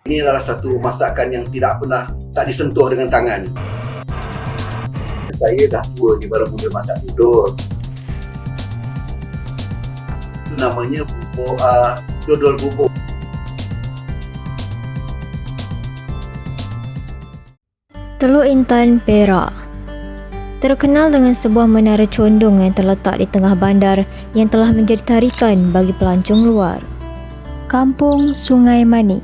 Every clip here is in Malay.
Ini adalah satu masakan yang tak disentuh dengan tangan. Saya dah tua ni baru mula masak dodol. Itu namanya dodol bubuk. Teluk Intan, Perak terkenal dengan sebuah menara condong yang terletak di tengah bandar yang telah menjadi tarikan bagi pelancong luar. Kampung Sungai Manik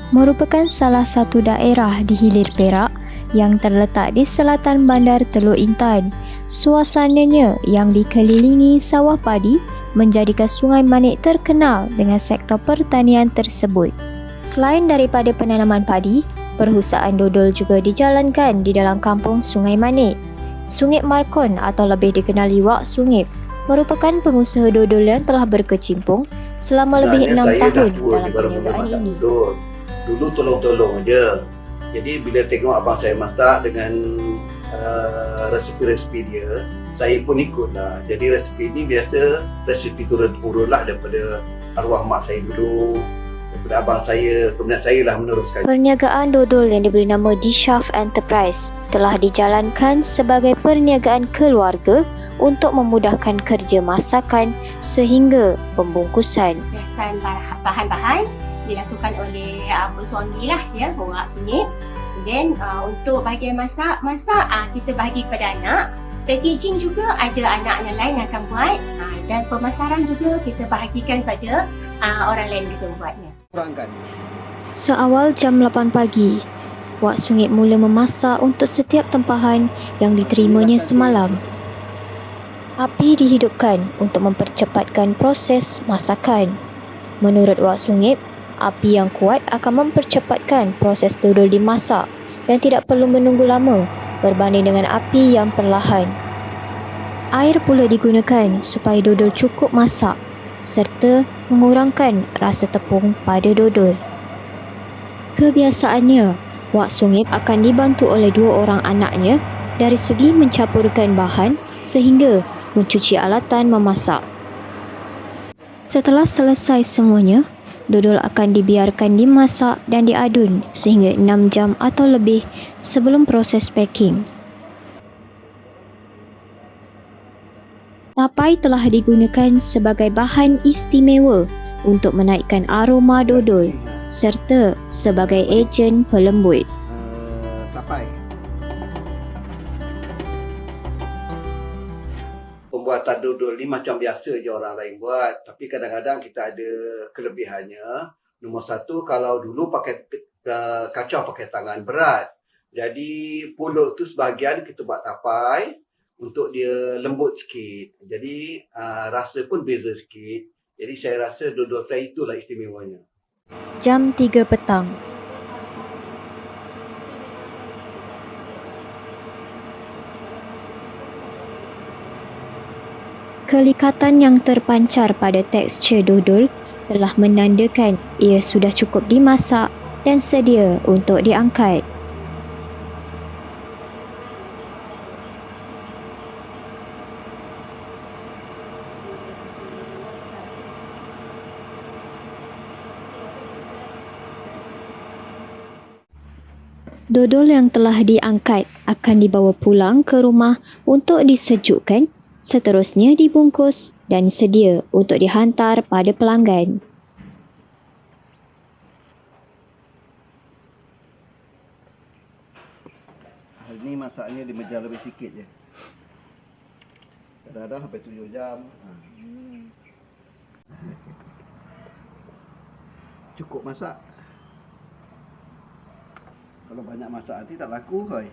merupakan salah satu daerah di hilir Perak yang terletak di selatan bandar Teluk Intan. Suasananya yang dikelilingi sawah padi menjadikan Sungai Manik terkenal dengan sektor pertanian tersebut. Selain daripada penanaman padi, perusahaan dodol juga dijalankan di dalam kampung Sungai Manik. Sungip Markon atau lebih dikenali Wak Sungip merupakan pengusaha dodol yang telah berkecimpung selama lebih 6 tahun dalam perniagaan ini. Dulu tolong-tolong je. Jadi bila tengok abang saya masak dengan resipi-resipi dia, saya pun ikutlah. Jadi resipi ni biasa resipi turun-temurun lah daripada arwah mak saya dulu, daripada abang saya, kemudian saya lah meneruskan. Perniagaan dodol yang diberi nama Dishaf Enterprise telah dijalankan sebagai perniagaan keluarga untuk memudahkan kerja masakan sehingga pembungkusan. Bahan-bahan dilakukan oleh abang suami lah ya, Wak Sungip. Then untuk bahagian masak kita bahagi kepada anak. Packaging juga ada anak yang lain yang akan buat, dan pemasaran juga kita bahagikan pada orang lain juga buatnya. Seawal jam 8 pagi, Wak Sungip mula memasak untuk setiap tempahan yang diterimanya semalam. Api dihidupkan untuk mempercepatkan proses masakan. Menurut Wak Sungip, api yang kuat akan mempercepatkan proses dodol dimasak dan tidak perlu menunggu lama berbanding dengan api yang perlahan. Air pula digunakan supaya dodol cukup masak serta mengurangkan rasa tepung pada dodol. Kebiasaannya, Wak Sungip akan dibantu oleh 2 orang anaknya dari segi mencampurkan bahan sehingga mencuci alatan memasak. Setelah selesai semuanya, dodol akan dibiarkan dimasak dan diadun sehingga 6 jam atau lebih sebelum proses packing. Tapai telah digunakan sebagai bahan istimewa untuk menaikkan aroma dodol serta sebagai ejen pelembut. Tapai. Pembuatan dodol ni macam biasa je orang lain buat, tapi kadang-kadang kita ada kelebihannya. Nombor satu, kalau dulu pakai kacau pakai tangan berat, jadi pulut tu sebahagian kita buat tapai untuk dia lembut sikit, jadi rasa pun beza sikit. Jadi saya rasa dodol saya itulah istimewanya. Jam 3 petang. Kelikatan yang terpancar pada tekstur dodol telah menandakan ia sudah cukup dimasak dan sedia untuk diangkat. Dodol yang telah diangkat akan dibawa pulang ke rumah untuk disejukkan, seterusnya dibungkus dan sedia untuk dihantar pada pelanggan. Hari ni masaknya di meja lebih sikit je. Kadang-kadang sampai 7 jam. Cukup masak. Kalau banyak masak nanti tak laku koi.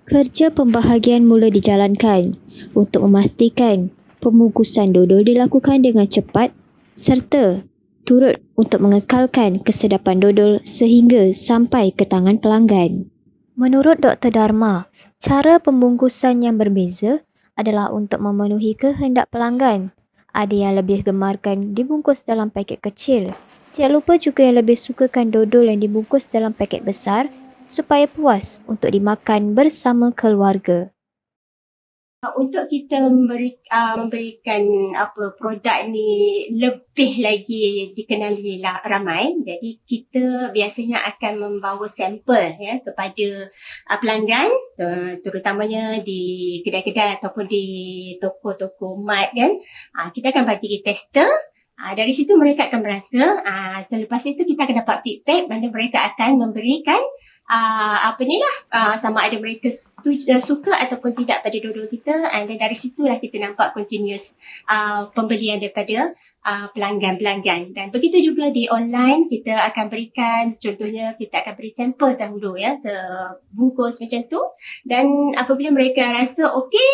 Kerja pembahagian mula dijalankan untuk memastikan pembungkusan dodol dilakukan dengan cepat serta turut untuk mengekalkan kesedapan dodol sehingga sampai ke tangan pelanggan. Menurut Dr. Dharma, cara pembungkusan yang berbeza adalah untuk memenuhi kehendak pelanggan. Ada yang lebih gemarkan dibungkus dalam paket kecil. Tidak lupa juga yang lebih sukakan dodol yang dibungkus dalam paket besar supaya puas untuk dimakan bersama keluarga. Untuk kita memberikan produk ni lebih lagi dikenali ramai, jadi kita biasanya akan membawa sampel ya kepada pelanggan, terutamanya di kedai-kedai ataupun di toko-toko mart kan. Kita akan bagi tester. Dari situ mereka akan merasa, selepas itu kita akan dapat feedback mana mereka akan memberikan sama ada mereka suka ataupun tidak pada dodol kita, dan dari situlah kita nampak continuous pembelian daripada pelanggan-pelanggan. Dan begitu juga di online, kita akan berikan, contohnya kita akan beri sampel dahulu ya, sebungkus macam tu, dan apabila mereka rasa okey,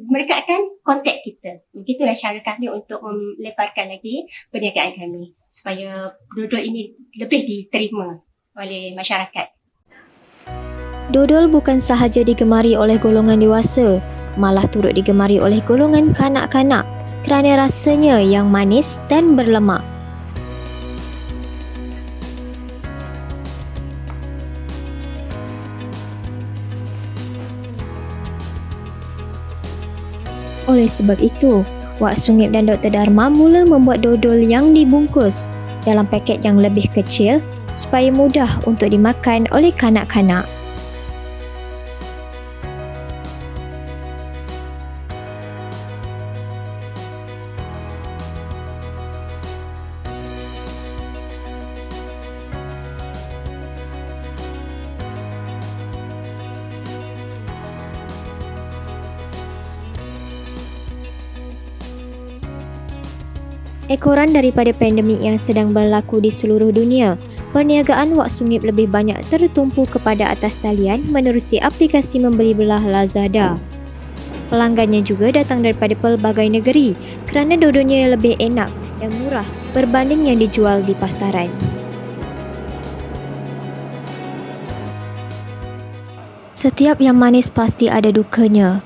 mereka akan contact kita. Begitulah cara kami untuk melebarkan lagi perniagaan kami supaya dodol ini lebih diterima oleh masyarakat. Dodol bukan sahaja digemari oleh golongan dewasa, malah turut digemari oleh golongan kanak-kanak kerana rasanya yang manis dan berlemak. Oleh sebab itu, Wak Sungip dan Dr. Dharma mula membuat dodol yang dibungkus dalam paket yang lebih kecil supaya mudah untuk dimakan oleh kanak-kanak. Ekoran daripada pandemik yang sedang berlaku di seluruh dunia, perniagaan Wak Sungip lebih banyak tertumpu kepada atas talian menerusi aplikasi membeli belah Lazada. Pelanggannya juga datang daripada pelbagai negeri kerana dodolnya yang lebih enak dan murah berbanding yang dijual di pasaran. Setiap yang manis pasti ada dukanya.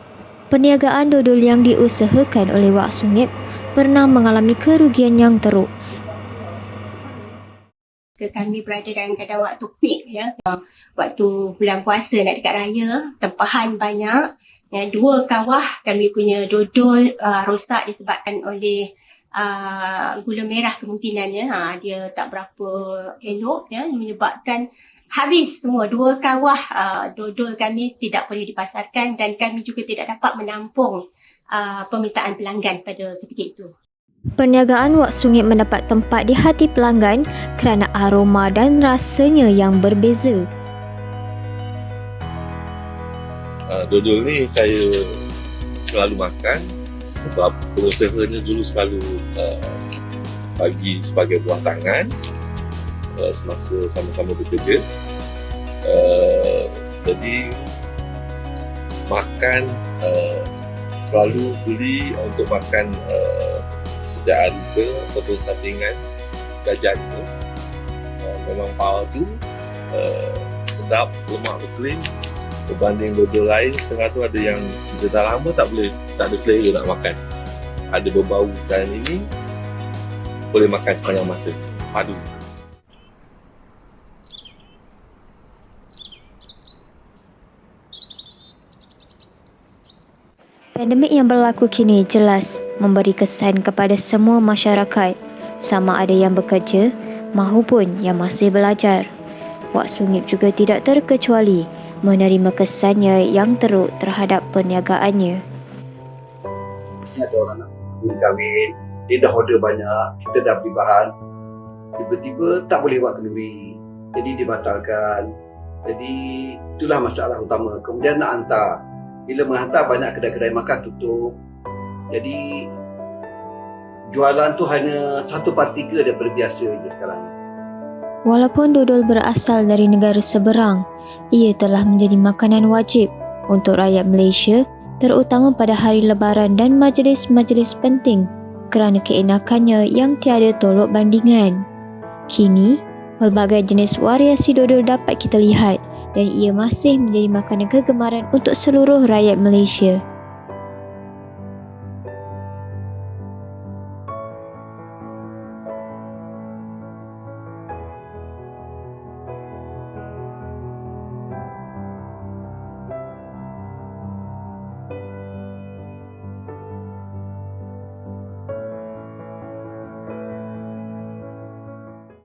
Perniagaan dodol yang diusahakan oleh Wak Sungip pernah mengalami kerugian yang teruk. Kami berada dalam keadaan waktu peak ya. Waktu bulan puasa nak dekat raya, tempahan banyak. 2 kawah kami punya dodol rosak disebabkan oleh gula merah kemungkinannya. Dia tak berapa elok ya, menyebabkan habis semua 2 kawah dodol kami tidak boleh dipasarkan dan kami juga tidak dapat menampung permintaan pelanggan pada ketika itu. Perniagaan Wak Sungip mendapat tempat di hati pelanggan kerana aroma dan rasanya yang berbeza. Dodol ni saya selalu makan sebab pengusahanya dulu selalu bagi sebagai buah tangan semasa sama-sama bekerja. Jadi makan selalu beli untuk makan sejak hari ke ataupun sampingan gajian tu. Memang power tu sedap, lemak berkelin berbanding dodol lain. Setengah tu ada yang kita dah lama tak ada selera nak makan, ada berbau, dan ini boleh makan sepanjang masa, padu. Pandemik yang berlaku kini jelas memberi kesan kepada semua masyarakat, sama ada yang bekerja maupun yang masih belajar. Wak Sungip juga tidak terkecuali menerima kesannya yang teruk terhadap perniagaannya. Ada orang nak kahwin, dia dah order banyak, kita dah beli bahan, tiba-tiba tak boleh buat kenduri, jadi dibatalkan. Jadi itulah masalah utama. Kemudian nak hantar, bila menghantar banyak kedai-kedai makan tutup. Jadi jualan tu hanya 1/3 daripada biasa je sekarang. Walaupun dodol berasal dari negara seberang, ia telah menjadi makanan wajib untuk rakyat Malaysia, terutama pada hari lebaran dan majlis-majlis penting kerana keenakannya yang tiada tolok bandingan. Kini, pelbagai jenis variasi dodol dapat kita lihat dan ia masih menjadi makanan kegemaran untuk seluruh rakyat Malaysia.